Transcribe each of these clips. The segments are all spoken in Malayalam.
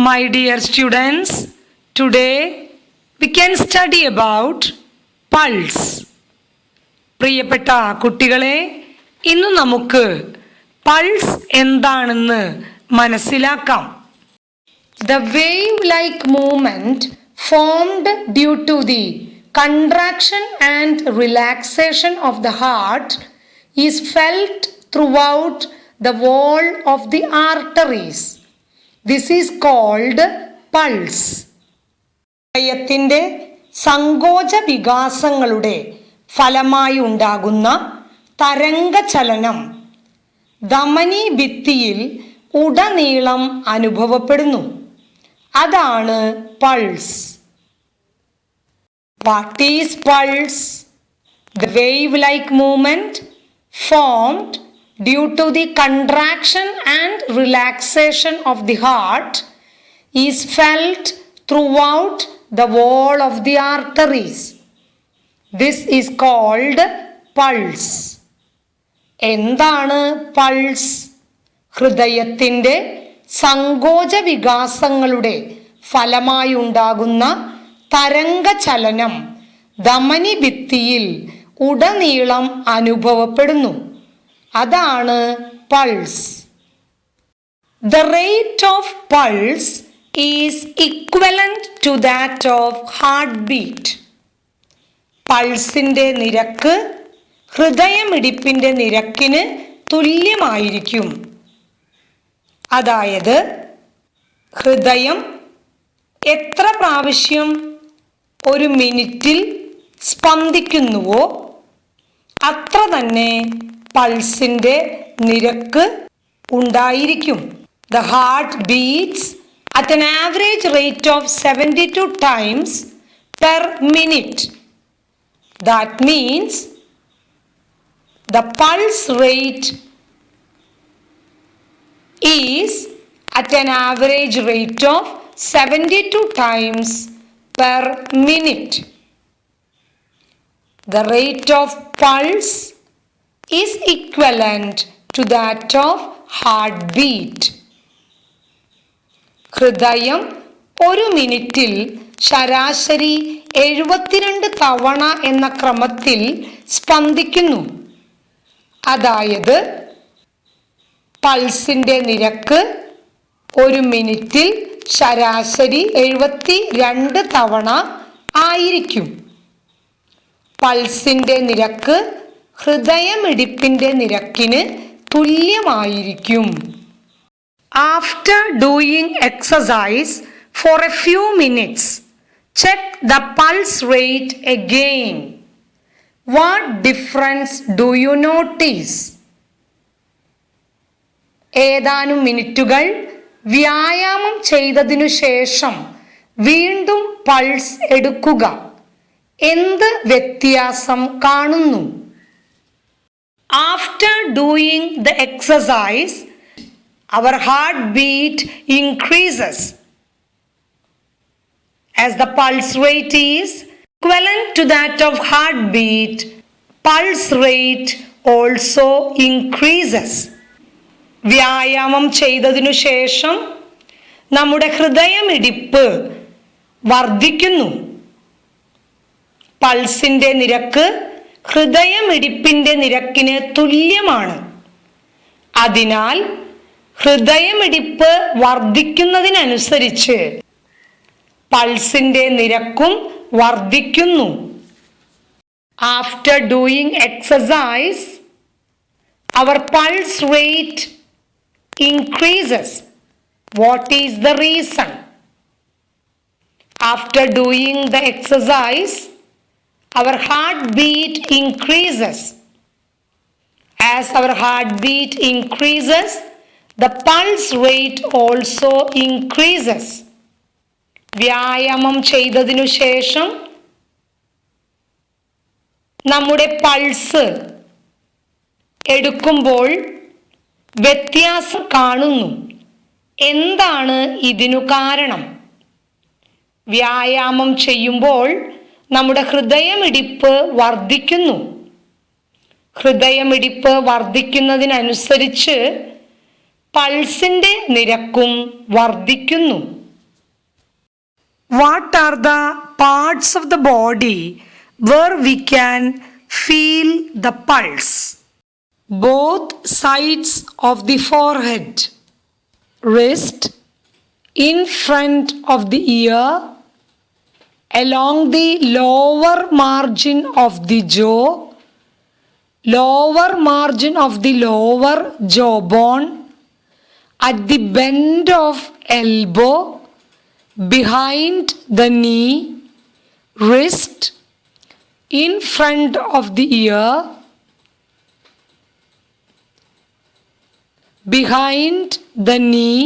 My dear students, today we can study about pulse. പ്രിയപ്പെട്ട കുട്ടികളെ, ഇന്ന് നമുക്ക് പൾസ് എന്താണെന്ന് മനസ്സിലാക്കാം. The wave-like movement formed due to the contraction and relaxation of the heart is felt throughout the wall of the arteries. This is called pulse. ഹൃദയത്തിൻ്റെ സങ്കോച വികാസങ്ങളുടെ ഫലമായി ഉണ്ടാകുന്ന തരംഗചലനം ധമനി ഭിത്തിയിൽ ഉടനീളം അനുഭവപ്പെടുന്നു. അതാണ് pulse. What is pulse? The wave-like movement formed due to the contraction and relaxation of the heart is felt throughout the wall of the arteries. This is called pulse. എന്താണ് പൾസ്? ഹൃദയത്തിൻ്റെ സങ്കോച വികാസങ്ങളുടെ ഫലമായി ഉണ്ടാകുന്ന തരംഗചലനം ധമനി ഭിത്തിയിൽ ഉടനീളം അനുഭവപ്പെടുന്നു. അതാണ് pulse. The rate of pulse is equivalent to that of heartbeat. പൾസിൻ്റെ നിരക്ക് ഹൃദയമിടിപ്പിൻ്റെ നിരക്കിന് തുല്യമായിരിക്കും. അതായത് ഹൃദയം എത്ര പ്രാവശ്യം ഒരു മിനിറ്റിൽ സ്പന്ദിക്കുന്നുവോ അത്ര തന്നെ പൾസിൻ്റെ നിരക്ക് ഉണ്ടായിരിക്കും. The heart beats at an average rate of 72 times per minute. That means the pulse rate is at an average rate of 72 times per minute. The rate of pulse is equivalent to that of heartbeat. ഹൃദയം ഒരു മിനിറ്റിൽ ശരാശരി 72 തവണ എന്ന ക്രമത്തിൽ സ്പന്ദിക്കുന്നു. അതായത് പൾസിൻ്റെ നിരക്ക് ഒരു മിനിറ്റിൽ ശരാശരി 72 തവണ ആയിരിക്കും. പൾസിൻ്റെ നിരക്ക് ഹൃദയമിടിപ്പിൻ്റെ നിരക്കിന് തുല്യമായിരിക്കും. After doing exercise for a few minutes, check the pulse rate again. What difference do you notice? ഏതാനും മിനിറ്റുകൾ വ്യായാമം ചെയ്തതിനു ശേഷം വീണ്ടും പൾസ് എടുക്കുക. എന്ത് വ്യത്യാസം കാണുന്നു? After doing the exercise, our heartbeat increases. As the pulse rate is equivalent to that of heartbeat, pulse rate also increases. വ്യായാമം ചെയ്തതിനു ശേഷം നമ്മുടെ ഹൃദയമിടിപ്പ് വർദ്ധിക്കുന്നു. പൾസിൻ്റെ നിരക്ക് ഹൃദയമിടിപ്പിൻ്റെ നിരക്കിന് തുല്യമാണ്. അതിനാൽ ഹൃദയമിടിപ്പ് വർദ്ധിക്കുന്നതിനനുസരിച്ച് പൾസിൻ്റെ നിരക്കും വർദ്ധിക്കുന്നു. After doing exercise, our pulse rate increases. What is the reason? After doing the exercise, our heartbeat increases. As our heartbeat increases, the pulse rate also increases. വ്യായാമം ചെയ്തതിനു ശേഷം നമ്മുടെ പൾസ് എടുക്കുമ്പോൾ വ്യത്യാസം കാണുന്നു. എന്താണ് ഇതിനു കാരണം? വ്യായാമം ചെയ്യുമ്പോൾ നമ്മുടെ ഹൃദയമിടിപ്പ് വർദ്ധിക്കുന്നു. ഹൃദയമിടിപ്പ് വർദ്ധിക്കുന്നതിനനുസരിച്ച് പൾസിൻ്റെ നിരക്കും വർദ്ധിക്കുന്നു. What are the parts of the body where we can feel the pulse? Both sides of the forehead, wrist, in front of the ear, along the lower margin of the jaw, lower margin of the lower jawbone, at the bend of elbow, behind the knee, wrist, in front of the ear, behind the knee,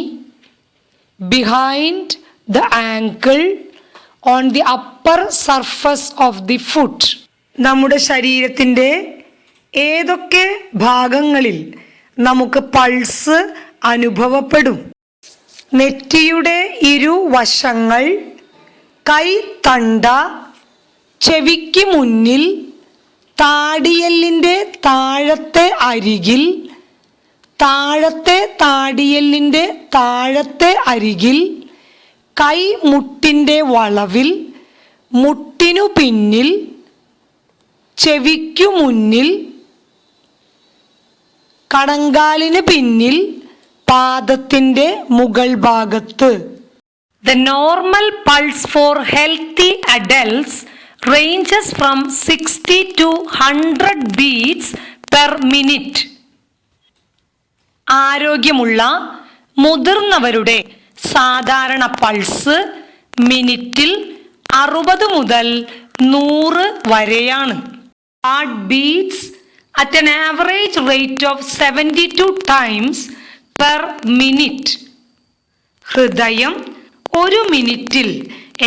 behind the ankle, on the upper surface of the foot. നമ്മുടെ ശരീരത്തിൻ്റെ ഏതൊക്കെ ഭാഗങ്ങളിൽ നമുക്ക് പൾസ് അനുഭവപ്പെടും? നെറ്റിയുടെ ഇരുവശങ്ങൾ, കൈത്തണ്ട, ചെവിക്ക് മുന്നിൽ, താടിയെല്ലിൻ്റെ താഴത്തെ അരികിൽ, താഴത്തെ താടിയെല്ലിൻ്റെ താഴത്തെ അരികിൽ, കൈമുട്ടിൻ്റെ വളവിൽ, മുട്ടിനു പിന്നിൽ, ചെവിക്കു മുന്നിൽ, കണങ്കാലിന് പിന്നിൽ, പാദത്തിൻ്റെ മുകൾ ഭാഗത്ത്. The normal pulse for healthy adults ranges from 60 to 100 beats per minute. ആരോഗ്യമുള്ള മുതിർന്നവരുടെ സാധാരണ പൾസ് മിനിറ്റിൽ 60 മുതൽ 100 വരെയാണ്. Heart beats at an average rate of 72 times per minute. ഹൃദയം ഒരു മിനിറ്റിൽ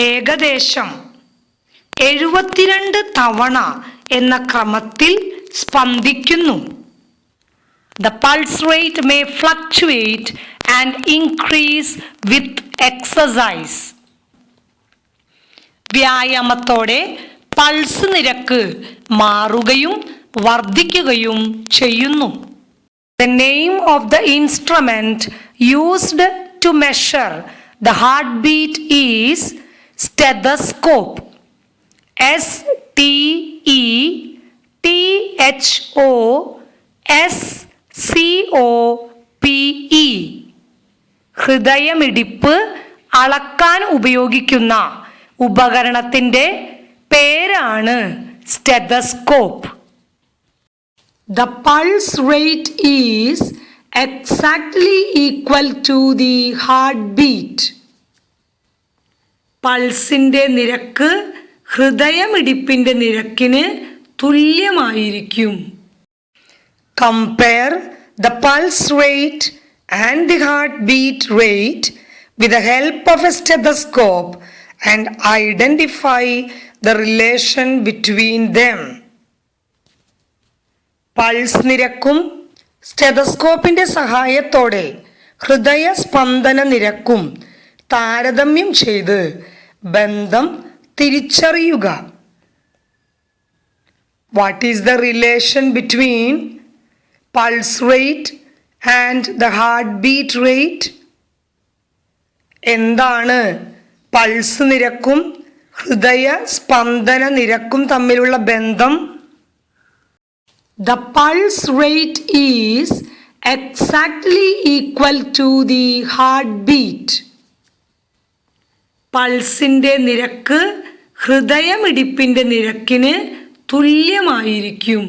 ഏകദേശം 72 തവണ എന്ന ക്രമത്തിൽ സ്പന്ദിക്കുന്നു. The pulse rate may fluctuate and increase with exercise. വ്യായാമത്തോടെ പൾസ് നിരക്ക് മാറുകയും വർദ്ധിക്കുകയും ചെയ്യുന്നു. The name of the instrument used to measure the heartbeat is stethoscope. STETHOSCOPE. ഹൃദയമിടിപ്പ് അളക്കാൻ ഉപയോഗിക്കുന്ന ഉപകരണത്തിൻ്റെ പേരാണ് stethoscope. The pulse rate is exactly equal to the heartbeat. പൾസിൻ്റെ നിരക്ക് ഹൃദയമിടിപ്പിൻ്റെ നിരക്കിന് തുല്യമായിരിക്കും. Compare the pulse rate and the heartbeat rate with the help of a stethoscope and identify the relation between them. Pulse നിരക്കും സ്റ്റെതസ്കോപ്പിൻ്റെ സഹായത്തോടെ ഹൃദയസ്പന്ദന നിരക്കും താരതമ്യം ചെയ്ത് ബന്ധം തിരിച്ചറിയുക. What is the relation between pulse rate and the heartbeat rate? എന്താണ് പൾസ് നിരക്കും ഹൃദയ സ്പന്ദന നിരക്കും തമ്മിലുള്ള ബന്ധം? The pulse rate is exactly equal to the heartbeat. പൾസിൻ്റെ നിരക്ക് ഹൃദയമിടിപ്പിൻ്റെ നിരക്കിന് തുല്യമായിരിക്കും.